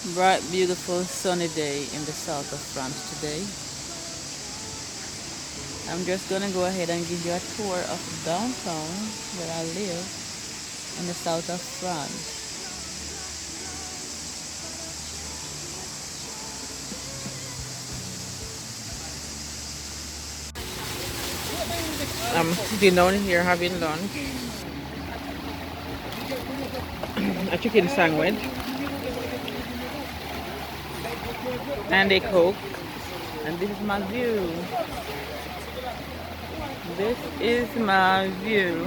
Bright, beautiful, sunny day in the south of France today. I'm just gonna go ahead and give you a tour of downtown where I live in the south of France. I'm sitting down here having lunch, a chicken sandwich, and a coke. And this is my view. This is my view.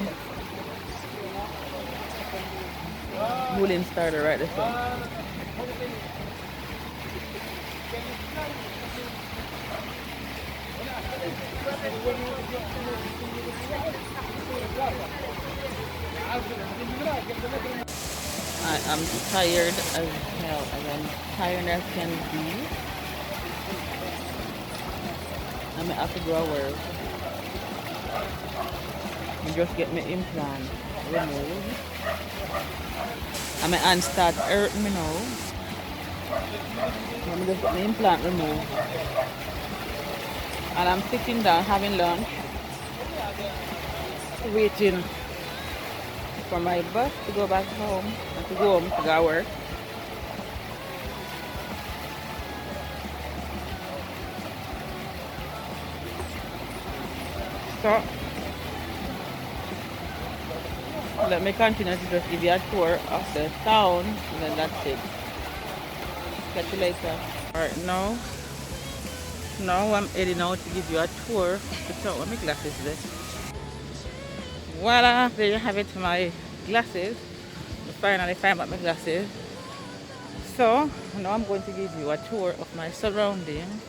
Mullen starter right this one. I am tired as hell. I am tired as can be. I'm have to go work and just get my implant removed. And my hand start hurting me now. Let me just get my implant removed. And I'm sitting down having lunch, waiting for my bus to go back home and to go home to go work. So let me continue to just give you a tour of the town and then that's it. Catch you later. Alright, now I'm heading out to give you a tour of the town. What my glasses there? Voila, there you have it, my glasses. I finally found out my glasses. So now I'm going to give you a tour of my surrounding,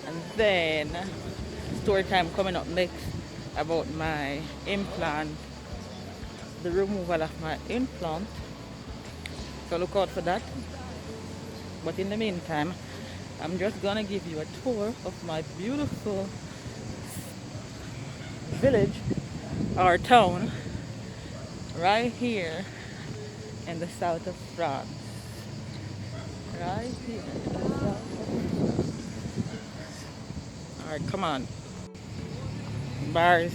and then story time coming up next about my implant, the removal of my implant. So look out for that. But in the meantime, I'm just gonna give you a tour of my beautiful village or town right here in the south of France. Right here in the south. Alright, come on. Bars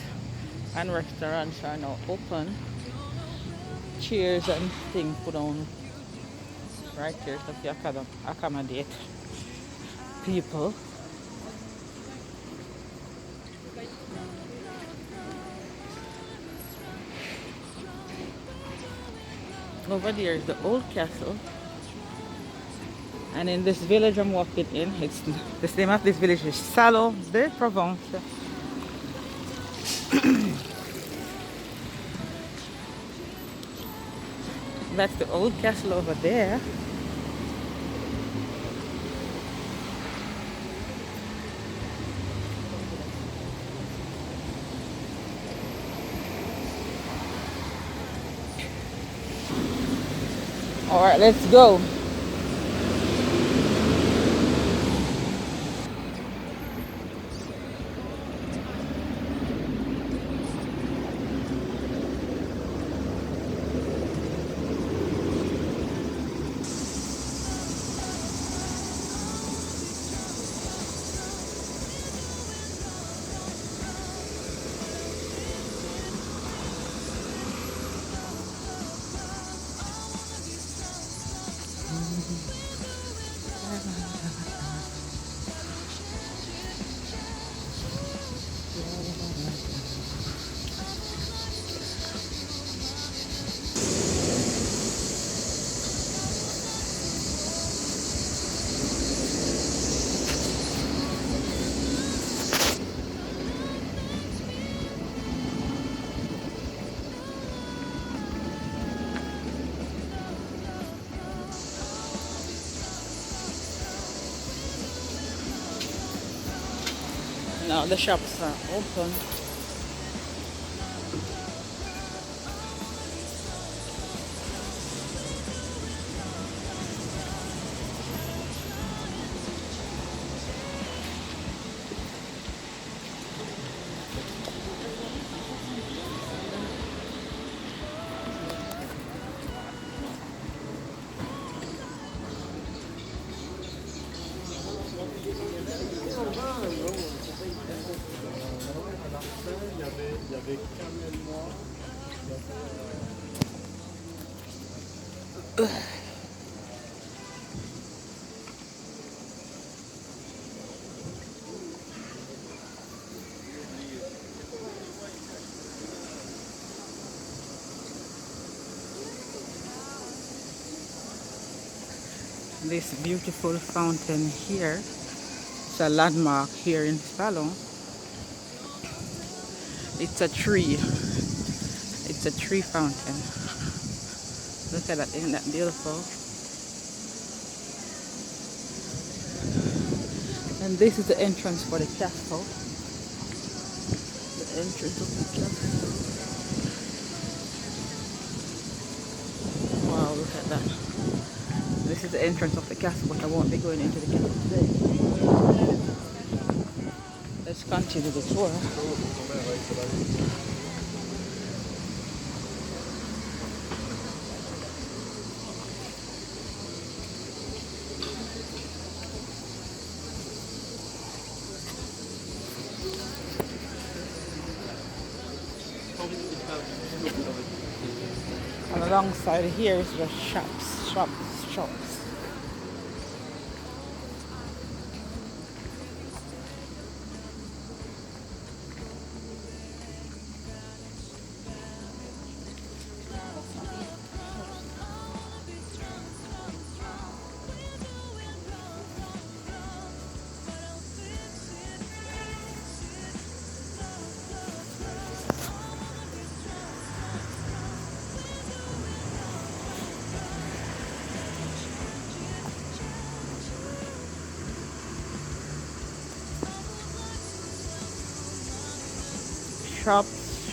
and restaurants are now open. Chairs and things put on right here so you can accommodate people. Over there is the old castle. And in this village I'm walking in, it's the name of this village is Salon de Provence. That's the old castle over there. Alright, let's go. Now the shops are open. This beautiful fountain here, it's a landmark here in Spalo. It's a tree. It's a tree fountain. Look at that, isn't that beautiful? And this is the entrance for the castle. The entrance of the castle. Wow, look at that. This is the entrance of the castle, but I won't be going into the castle today. Let's continue the tour. And alongside here is the shops.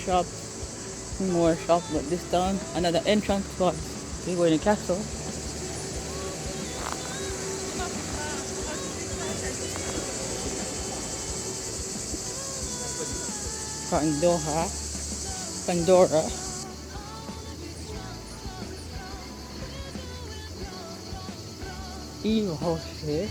Shops, more shops, but this time another entrance spot. We go in the castle. Pandora. Eve house here.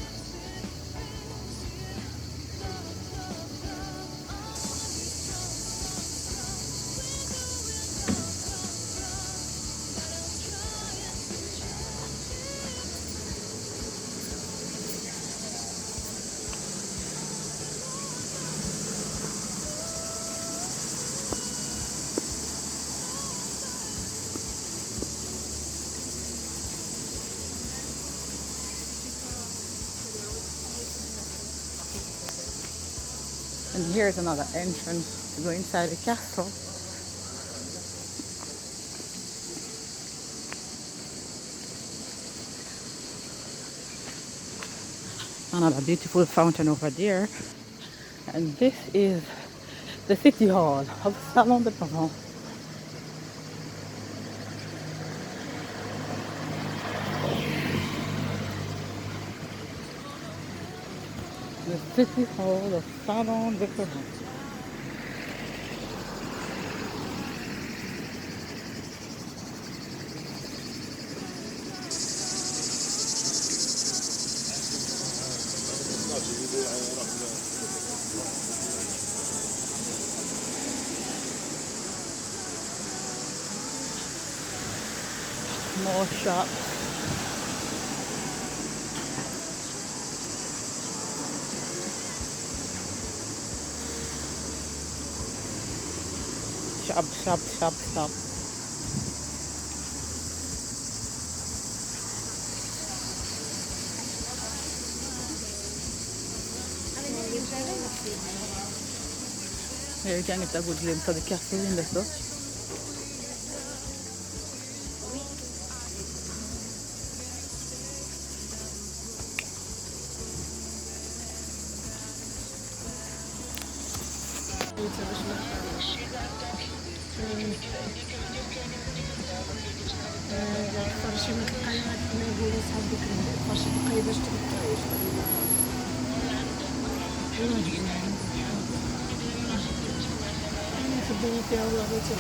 And here's another entrance to go inside the castle. Another beautiful fountain over there. And this is the city hall of Salon de Provence. The city hall of Salon de Provence. More shops. Shop. Here you can get a good glimpse of the castle in this though.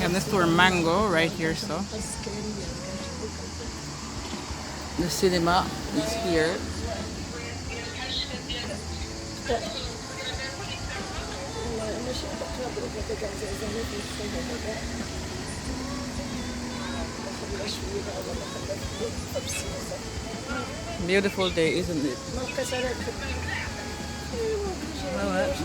And the store Mango right here, so the cinema is here. Beautiful day, isn't it? Alright.